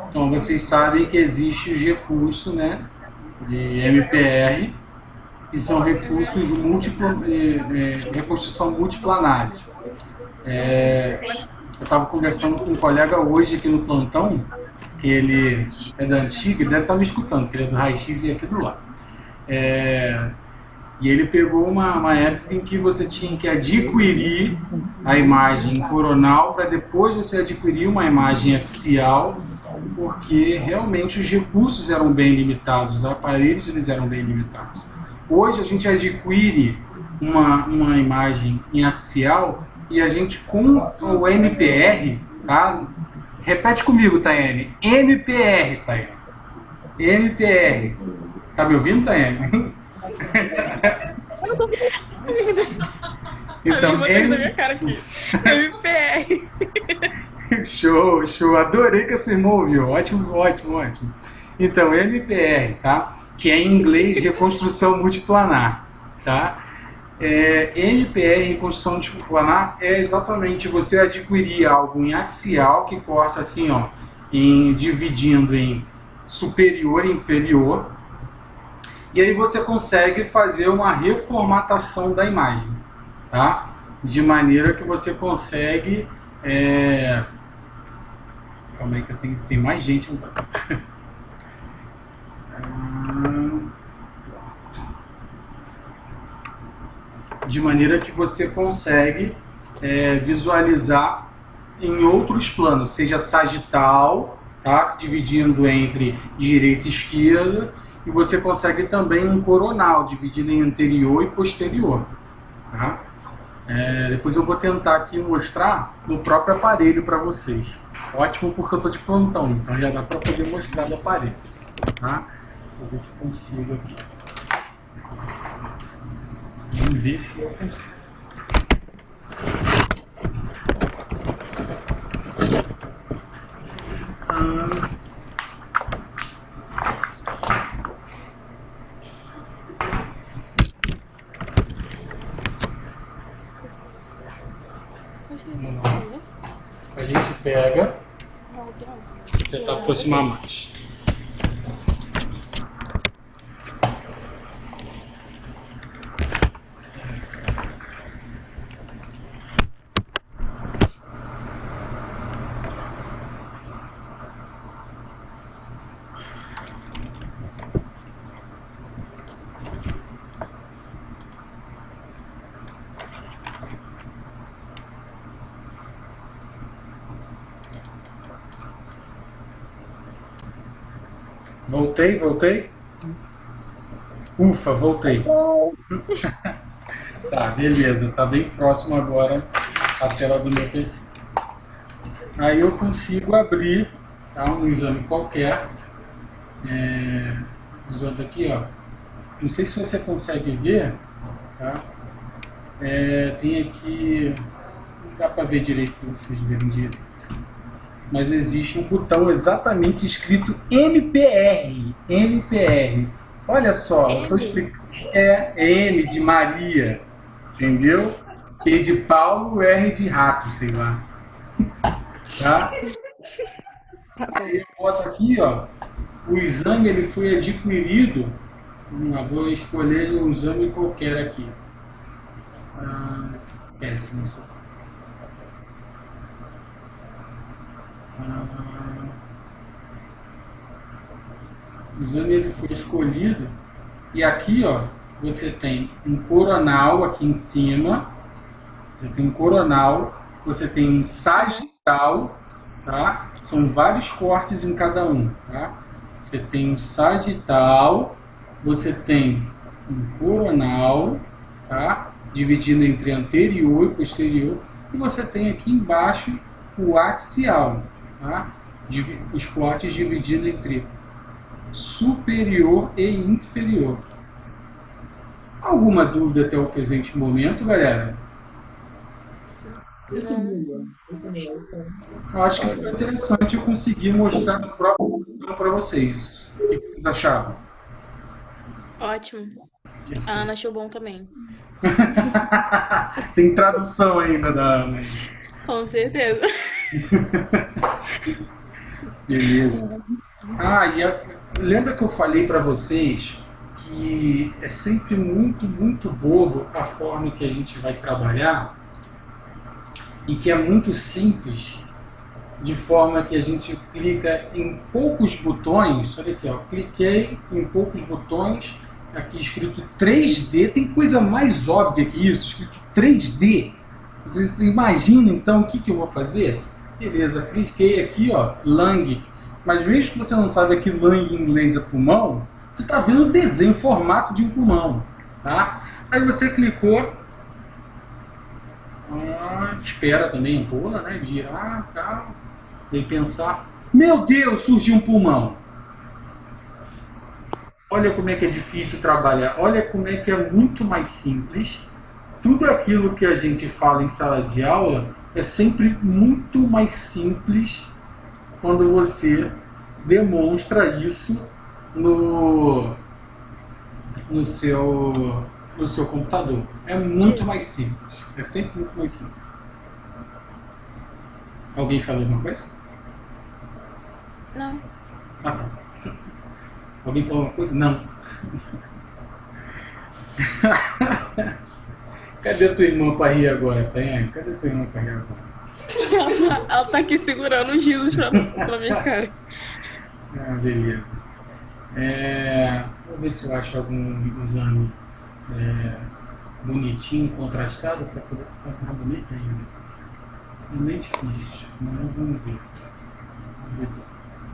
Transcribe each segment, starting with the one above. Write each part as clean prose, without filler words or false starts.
Então, vocês sabem que existe os recursos, né, de MPR, que são recursos reconstrução multiplanar. Eu estava conversando com um colega hoje aqui no plantão, que ele é da antiga, ele deve estar me escutando, porque ele é do Raio-X e aqui do lado. E ele pegou uma época em que você tinha que adquirir a imagem coronal para depois você adquirir uma imagem axial, porque realmente os recursos eram bem limitados, os aparelhos eles eram bem limitados. Hoje a gente adquire uma imagem em axial e a gente com o MPR, tá? Repete comigo, Tayane. MPR, Tayane. MPR. Tá me ouvindo, Tayane? Então, na minha cara aqui. MPR. Show, show. Adorei que a sua irmã ouviu. Ótimo, ótimo, ótimo. Então, MPR, tá? Que é em inglês reconstrução multiplanar, tá? MPR, reconstrução multiplanar, é exatamente você adquirir algo em axial que corta assim, ó, dividindo em superior e inferior. E aí você consegue fazer uma reformatação da imagem, tá? De maneira que você consegue... Calma aí que tem mais gente. De maneira que você consegue visualizar em outros planos, seja sagital, tá? Dividindo entre direita e esquerda, e você consegue também um coronal, dividido em anterior e posterior. Tá? Depois eu vou tentar aqui mostrar no próprio aparelho para vocês. Ótimo, porque eu estou de plantão, então já dá para poder mostrar no aparelho. Tá? Vou ver se consigo aqui. Vamos ver se eu consigo. A gente pega, vou tentar aproximar mais. Voltei? Ufa, voltei. Tá, beleza, tá bem próximo agora a tela do meu PC. Aí eu consigo abrir, tá, um exame qualquer, usando aqui, ó. Não sei se você consegue ver, tá? Tem aqui, não dá para ver direito para vocês verem direito. Mas existe um botão exatamente escrito MPR. MPR. Olha só, eu estou explicando. M de Maria, entendeu? P de Paulo, R de rato, sei lá. Tá? Aí eu boto aqui, ó. O exame ele foi adquirido. Vou escolher um exame qualquer aqui. Péssimo isso. O exame ele foi escolhido e aqui, ó, você tem um coronal aqui em cima, você tem um coronal, você tem um sagital, tá? São vários cortes em cada um, tá? Você tem um sagital, você tem um coronal, tá? Dividindo entre anterior e posterior, e você tem aqui embaixo o axial, tá? Os cortes divididos entre superior e inferior. Alguma dúvida até o presente momento, galera? Eu acho que foi interessante eu conseguir mostrar no próprio para vocês. O que vocês acharam? Ótimo. A Ana achou bom também. Tem tradução ainda da Ana. Com certeza. Beleza. Lembra que eu falei para vocês que é sempre muito bobo a forma que a gente vai trabalhar e que é muito simples, de forma que a gente clica em poucos botões. Olha aqui, ó, cliquei em poucos botões, aqui escrito 3D, tem coisa mais óbvia que isso, escrito 3D. Vocês imaginam então o que eu vou fazer? Beleza, cliquei aqui, ó, lung, mas mesmo que você não saiba que lung em inglês é pulmão, você está vendo o desenho, o formato de um pulmão, tá? Aí você clicou, espera também, pula, né, girar, tal, e pensar, meu Deus, surgiu um pulmão. Olha como é que é difícil trabalhar, olha como é que é muito mais simples. Tudo aquilo que a gente fala em sala de aula é sempre muito mais simples quando você demonstra isso no seu computador. É muito mais simples. É sempre muito mais simples. Alguém falou alguma coisa? Não. Ah, tá. Alguém falou alguma coisa? Não. Cadê a tua irmã para rir agora, Tayane? Cadê a tua irmã para rir agora? Ela tá aqui segurando os risos pra minha cara. Ah, beleza. Vou ver se eu acho algum exame bonitinho, contrastado, para poder ficar mais bonito ainda. Não é difícil, mas vamos ver.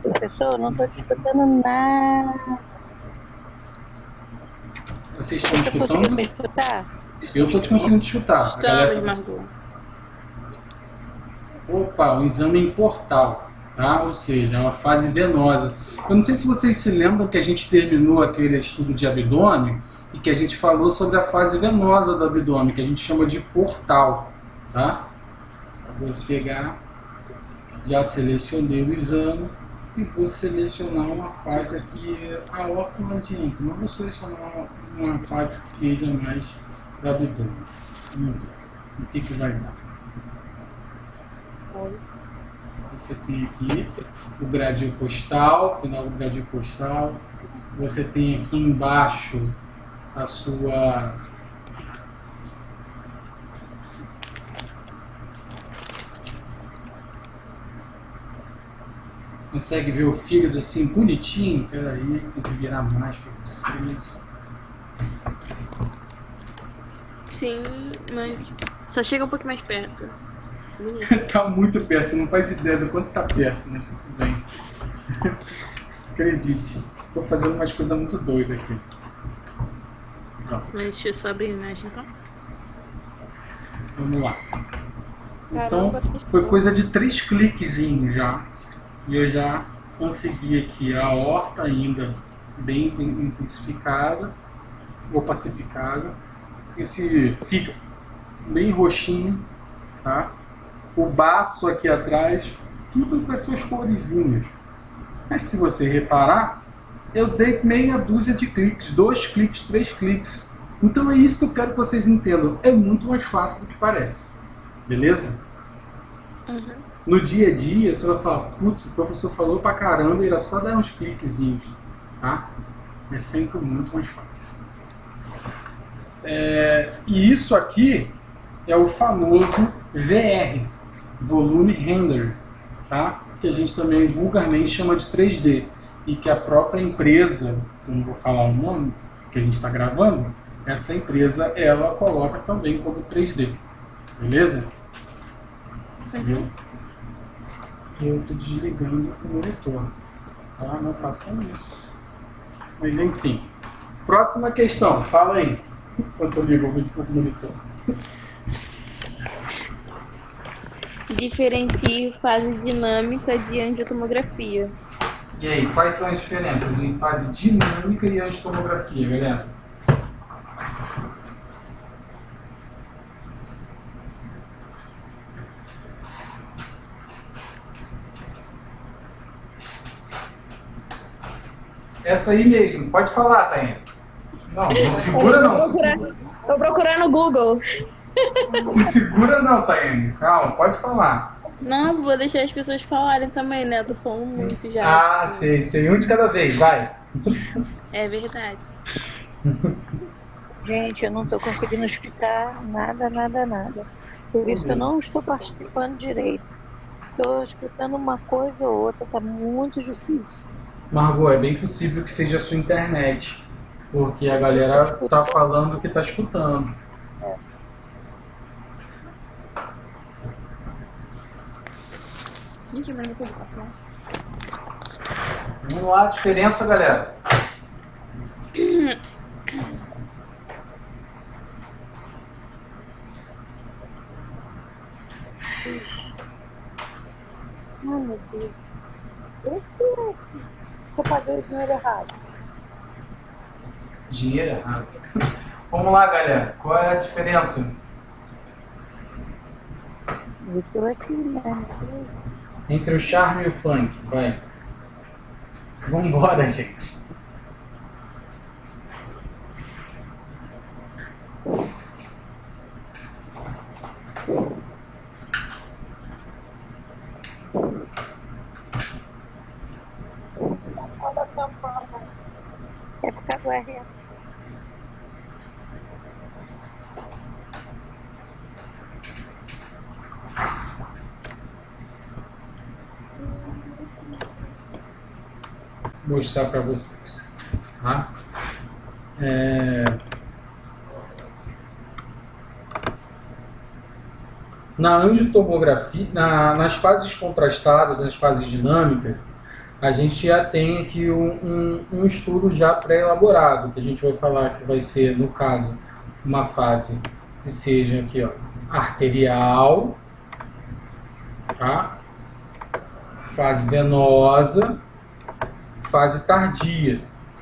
Professor, não estou te escutando nada. Vocês estão Você conseguiu escutando? me escutar? Eu estou conseguindo te escutar. Estamos, Margot. Opa, um exame em portal, tá? Ou seja, é uma fase venosa. Eu não sei se vocês se lembram que a gente terminou aquele estudo de abdômen e que a gente falou sobre a fase venosa do abdômen, que a gente chama de portal, tá? Vou pegar, já selecionei o exame e vou selecionar uma fase aqui, a aorta não adianta, mas vou selecionar uma fase que seja mais para abdômen. Vamos ver o que vai dar. Você tem aqui o gradil costal, final do gradil costal. Você tem aqui embaixo a sua consegue ver o fígado assim bonitinho. Peraí, tem que virar mais para vocês. Sim, mas só chega um pouquinho mais perto. Bonito. Tá muito perto, você não faz ideia do quanto tá perto, mas tudo bem. Acredite, tô fazendo umas coisas muito doidas aqui. Pronto. Mas deixa eu só abrir a imagem, então. Vamos lá. Então, foi coisa de 3 cliquezinhos já. E eu já consegui aqui a aorta ainda bem intensificada, ou pacificada. Esse fica bem roxinho, tá? O baço aqui atrás, tudo com as suas coresinhas. Mas se você reparar, eu dei meia dúzia de cliques, 2 cliques, 3 cliques. Então é isso que eu quero que vocês entendam. É muito mais fácil do que parece. Beleza? Uhum. No dia a dia, você vai falar, putz, o professor falou pra caramba, era só dar uns cliquezinhos, tá? É sempre muito mais fácil. E isso aqui é o famoso VR, Volume Render, tá? Que a gente também vulgarmente chama de 3D, e que a própria empresa, eu não vou falar o nome, que a gente está gravando, essa empresa, ela coloca também como 3D, beleza? Entendeu? Eu estou desligando o monitor, tá? Não façam isso. Mas enfim. Próxima questão, fala aí. Enquanto eu ligo o monitor. Diferencie fase dinâmica de angiotomografia. E aí, quais são as diferenças em fase dinâmica e angiotomografia, galera? Essa aí mesmo, pode falar, Taiane. Não segura não. Tô procurando no Google. Se segura não, Taiane. Calma, pode falar. Não, vou deixar as pessoas falarem também, né? Eu tô falando muito já. Ah, sei. Um de cada vez, vai. É verdade. Gente, eu não estou conseguindo explicar nada. Por isso que eu não estou participando direito. Estou escutando uma coisa ou outra, tá muito difícil. Margot, é bem possível que seja a sua internet. Porque a galera tá falando que tá escutando. Vamos lá, a diferença, galera. Ai, meu Deus. Eu paguei o dinheiro errado. Dinheiro errado. Vamos lá, galera. Qual é a diferença? Eu estou aqui, né? Entre o charme e o funk, vai. Vambora, gente. É por causa do RS. Mostrar para vocês, tá? Na angiotomografia, nas fases contrastadas, nas fases dinâmicas, a gente já tem aqui um estudo já pré-elaborado, que a gente vai falar que vai ser, no caso, uma fase que seja aqui, ó, arterial, tá? Fase venosa, fase tardia.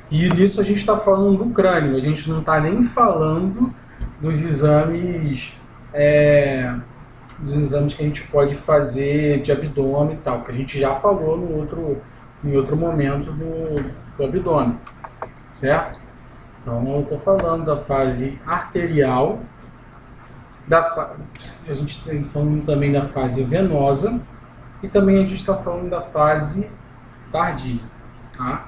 E nisso a gente está falando do crânio, a gente não está nem falando dos exames que a gente pode fazer de abdômen e tal, que a gente já falou em outro momento do abdômen, certo? Então eu estou falando da fase arterial, a gente está falando também da fase venosa e também a gente está falando da fase tardia, tá?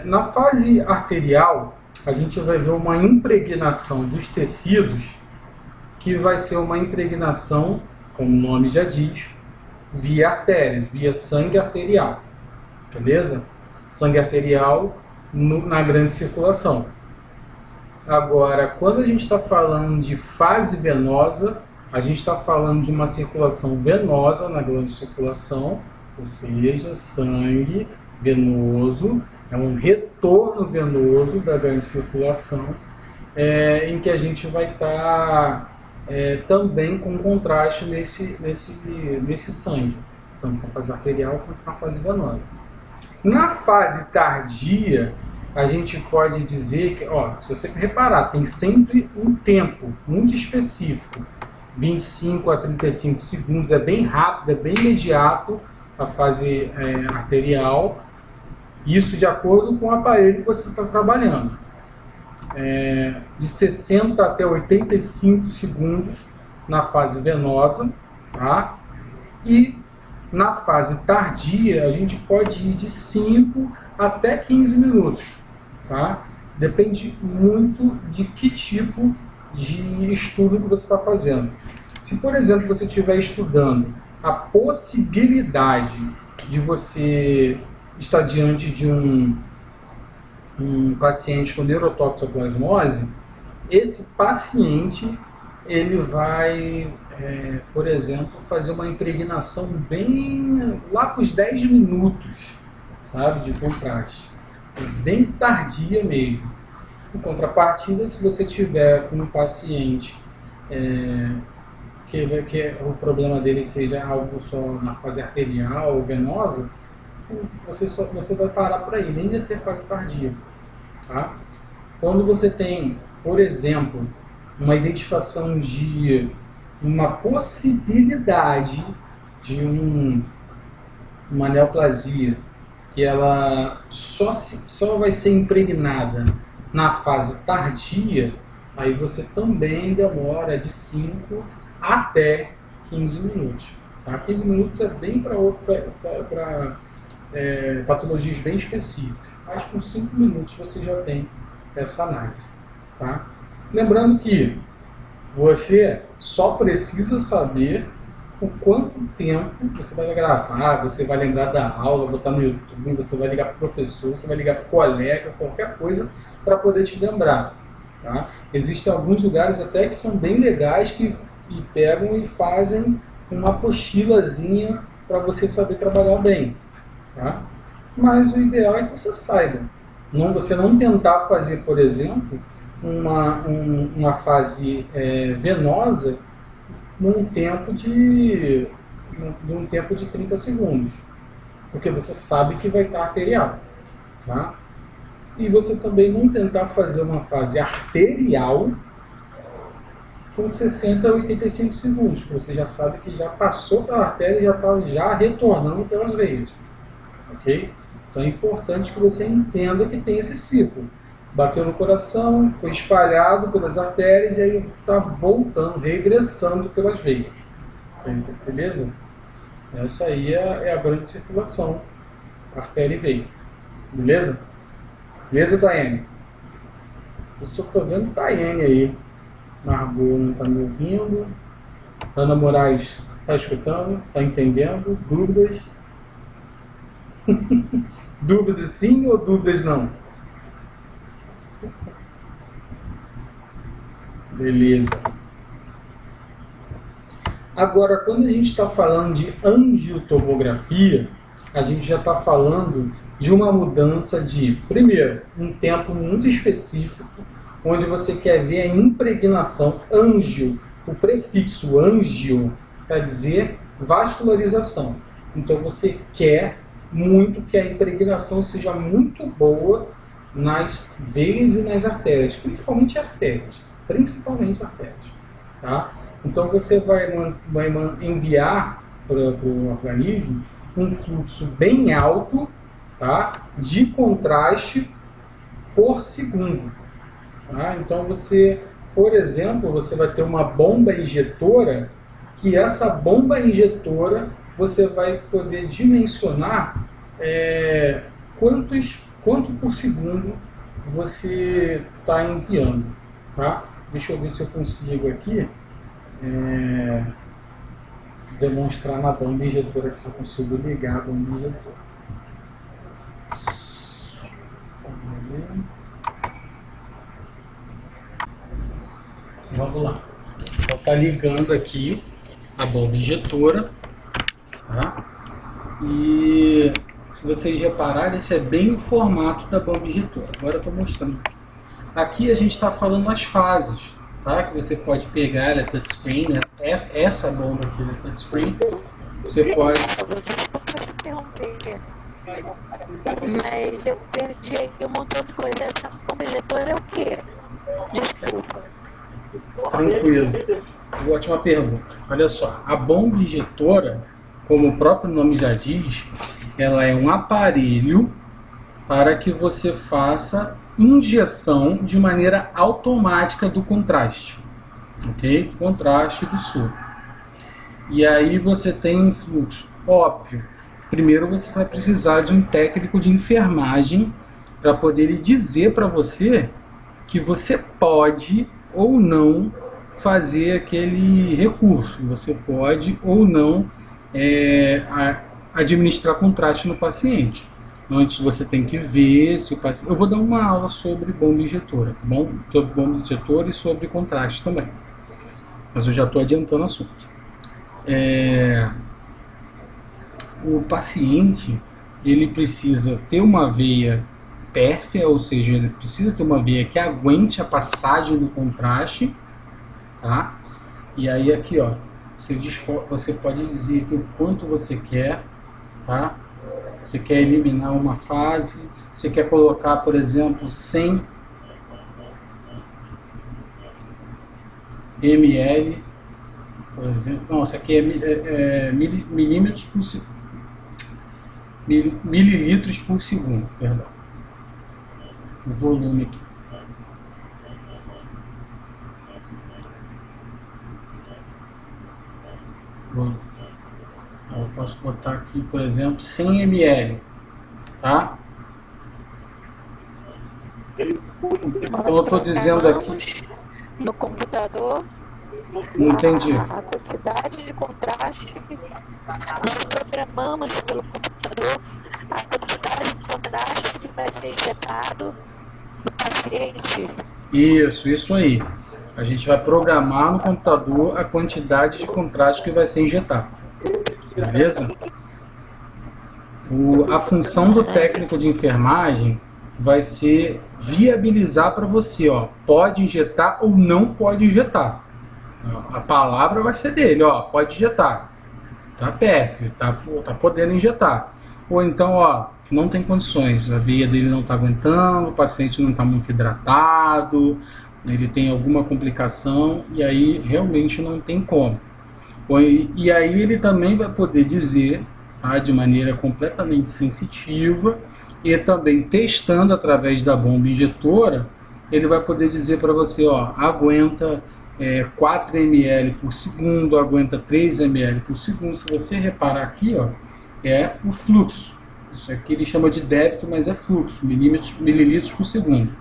Na fase arterial, a gente vai ver uma impregnação dos tecidos, que vai ser uma impregnação, como o nome já diz, via artéria, via sangue arterial, beleza? Sangue arterial na grande circulação. Agora, quando a gente está falando de fase venosa, a gente está falando de uma circulação venosa na grande circulação, ou seja, sangue venoso, é um retorno venoso da grande circulação, em que a gente vai estar também com contraste nesse sangue, tanto na fase arterial quanto na fase venosa. Na fase tardia, a gente pode dizer que, se você reparar, tem sempre um tempo muito específico, 25 a 35 segundos, é bem rápido, é bem imediato a fase arterial, isso de acordo com o aparelho que você está trabalhando. De 60 até 85 segundos na fase venosa, tá? E na fase tardia a gente pode ir de 5 até 15 minutos, tá? Depende muito de que tipo de estudo que você está fazendo. Se, por exemplo, você estiver estudando a possibilidade de você estar diante de um paciente com neurotoxoplasmose, esse paciente ele vai, por exemplo, fazer uma impregnação bem lá para os 10 minutos, sabe, de contraste, bem tardia mesmo. Em contrapartida, se você tiver com um paciente que o problema dele seja algo só na fase arterial ou venosa, você vai parar por aí, nem vai ter fase tardia. Tá? Quando você tem, por exemplo, uma identificação de uma possibilidade de uma neoplasia que ela só vai ser impregnada na fase tardia, aí você também demora de 5 até 15 minutos. Tá? 15 minutos é bem para patologias bem específicas, mas com 5 minutos você já tem essa análise. Tá? Lembrando que você só precisa saber o quanto tempo você vai gravar, você vai lembrar da aula, botar no YouTube, você vai ligar para o professor, você vai ligar para o colega, qualquer coisa para poder te lembrar. Tá? Existem alguns lugares até que são bem legais que pegam e fazem uma apostilazinha para você saber trabalhar bem. Tá? Mas o ideal é que você saiba. Você não tentar fazer, por exemplo, uma fase venosa num tempo de 30 segundos, porque você sabe que vai estar arterial. Tá? E você também não tentar fazer uma fase arterial com 60 a 85 segundos, porque você já sabe que já passou pela artéria e já está já retornando pelas veias. Ok? Então é importante que você entenda que tem esse ciclo. Bateu no coração, foi espalhado pelas artérias e aí está voltando, regressando pelas veias. Beleza? Essa aí é a grande circulação, artéria e veia. Beleza? Beleza, Daiane? Eu só estou vendo Daiane aí. Margot não está me ouvindo. Ana Moraes está escutando, está entendendo. Dúvidas? Dúvidas sim ou dúvidas não? Beleza. Agora, quando a gente está falando de angiotomografia, a gente já está falando de uma mudança de, primeiro, um tempo muito específico, onde você quer ver a impregnação. Angio, o prefixo angio quer dizer vascularização. Então você quer muito que a impregnação seja muito boa nas veias e nas artérias, principalmente artérias. Tá? Então você vai enviar para o organismo um fluxo bem alto, tá? De contraste por segundo. Tá? Então você, por exemplo, você vai ter uma bomba injetora, que essa bomba injetora você vai poder dimensionar quanto por segundo você está enviando. Tá? Deixa eu ver se eu consigo aqui demonstrar na bomba injetora, se eu consigo ligar a bomba injetora. Vamos lá. Então está ligando aqui a bomba injetora. Tá? E se vocês repararem, esse é bem o formato da bomba injetora. Agora eu estou mostrando. Aqui a gente está falando as fases, tá? Que você pode pegar, ela é touchscreen, né? Essa bomba aqui é touchscreen. Você pode... interromper, mas eu perdi aí um montão de coisa. Essa bomba injetora é o quê? Desculpa. Tranquilo. Ótima pergunta. Olha só, a bomba injetora, como o próprio nome já diz, ela é um aparelho para que você faça injeção de maneira automática do contraste, ok? Contraste do soro. E aí você tem um fluxo, óbvio. Primeiro você vai precisar de um técnico de enfermagem para poder dizer para você que você pode ou não fazer aquele recurso. Você pode ou não administrar contraste no paciente. Antes você tem que ver se o paciente... Eu vou dar uma aula sobre bomba injetora, tá bom? Sobre bomba injetora e sobre contraste também. Mas eu já estou adiantando o assunto. O paciente, ele precisa ter uma veia pérfea, ou seja, ele precisa ter uma veia que aguente a passagem do contraste, tá? E aí aqui, ó, você pode dizer que o quanto você quer, tá? Você quer eliminar uma fase, você quer colocar, por exemplo, 100 ml, por exemplo. Não, isso aqui é milímetros por segundo. mililitros por segundo, perdão. O volume aqui. Eu posso botar aqui, por exemplo, 100 ml, tá? Então eu estou dizendo aqui. No computador, Não entendi. a quantidade de contraste, nós programamos pelo computador a quantidade de contraste que vai ser injetado no paciente. Isso aí. A gente vai programar no computador a quantidade de contraste que vai ser injetado. Beleza? A função do técnico de enfermagem vai ser viabilizar para você, ó, pode injetar ou não pode injetar. A palavra vai ser dele, ó, pode injetar. Tá PF, tá podendo injetar. Ou então, ó, não tem condições, a veia dele não está aguentando, o paciente não está muito hidratado, ele tem alguma complicação e aí realmente não tem como. E aí ele também vai poder dizer, tá, de maneira completamente sensitiva e também testando através da bomba injetora, ele vai poder dizer para você, ó, aguenta 4 ml por segundo, aguenta 3 ml por segundo. Se você reparar aqui, ó, é o fluxo. Isso aqui ele chama de débito, mas é fluxo, mililitros por segundo.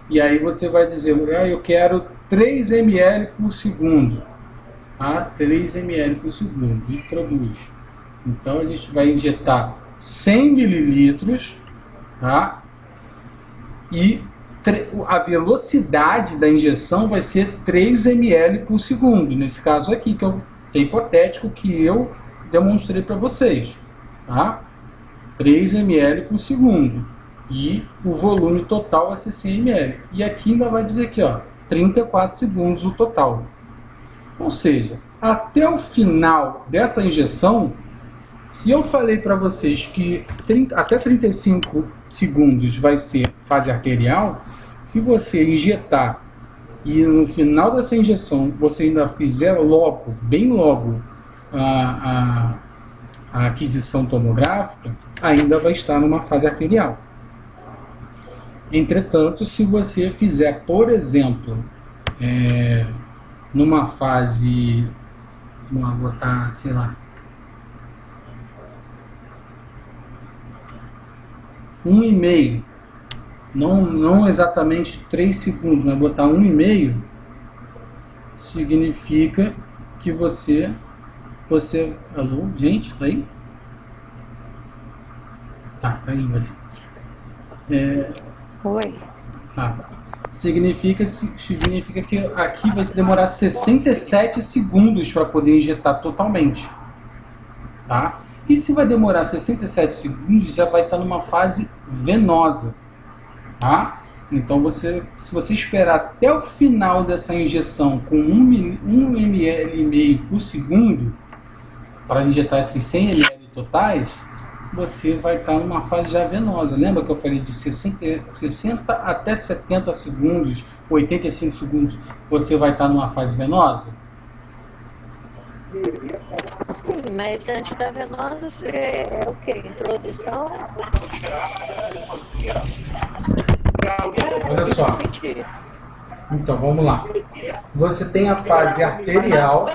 E aí você vai dizer, eu quero 3 ml por segundo. Tá? 3 ml por segundo. E produz. Então a gente vai injetar 100 mililitros, tá? E a velocidade da injeção vai ser 3 ml por segundo. Nesse caso aqui, que é hipotético que eu demonstrei para vocês. Tá? 3 ml por segundo. E o volume total vai ser 100 ml. E aqui ainda vai dizer aqui, ó, 34 segundos o total. Ou seja, até o final dessa injeção, se eu falei para vocês que até 35 segundos vai ser fase arterial, se você injetar e no final dessa injeção você ainda fizer logo, bem logo, a aquisição tomográfica, ainda vai estar numa fase arterial. Entretanto, se você fizer, por exemplo, numa fase, vamos botar, sei lá, 1,5, não exatamente 3 segundos, mas botar 1,5, significa que você, alô, gente, tá aí? Tá aí, vai ser. Oi. Tá. Significa que aqui vai demorar 67 segundos para poder injetar totalmente. Tá? E se vai demorar 67 segundos, já vai estar numa fase venosa. Tá? Então, se você esperar até o final dessa injeção com 1 ml e meio por segundo, para injetar esses 100 ml totais, você vai estar numa fase já venosa. Lembra que eu falei de 60 até 70 segundos, 85 segundos, você vai estar numa fase venosa? Sim, mas antes da venosa é o quê? Introdução? Olha só. Então, vamos lá. Você tem a fase arterial.